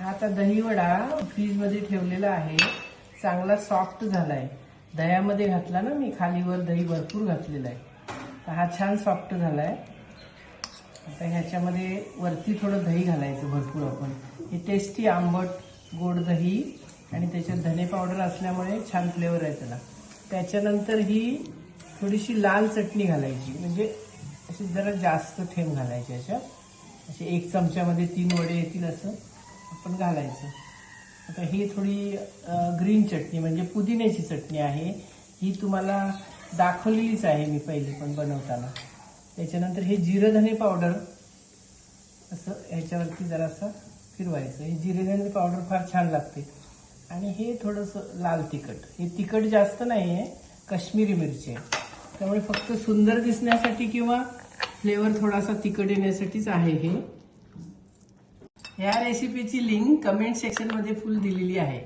आता दही वडा फ्रीज मध्ये ठेवलेला आहे, चांगला सॉफ्ट झालाय. दह्यामध्ये घातला ना मी, खालीवर दही भरपूर घातलेला आहे, तर हा छान सॉफ्ट झालाय. आता ह्याच्यामध्ये वरती थोडं दही घालायचं भरपूर. आपण हे टेस्टी आंबट गोड दही आणि त्याच्यात धने पावडर असल्यामुळे छान फ्लेवर आहे त्याला. त्याच्यानंतर ही थोडीशी लाल चटणी घालायची, म्हणजे अशी जरा जास्त थेंब घालायची अशा. असे 1 चमच्यामध्ये 3 वडे येतील असं आपण घालायचं. आता ही थोडी ग्रीन चटणी म्हणजे पुदिन्याची चटणी आहे. ही तुम्हाला दाखवलेलीच आहे मी पहिली पण बनवताना. त्याच्यानंतर हे जिरं धने पावडर असं ह्याच्यावरती जरासं फिरवायचं. हे जिरे धने पावडर फार छान लागते. आणि हे थोडंसं लाल तिखट. हे तिखट जास्त नाही आहे, काश्मीरी मिरची आहे, त्यामुळे फक्त सुंदर दिसण्यासाठी किंवा फ्लेवर थोडासा तिखट येण्यासाठीच आहे हे. या रेसिपीची लिंक कमेंट सेक्शन मध्ये फुल दिलेली आहे.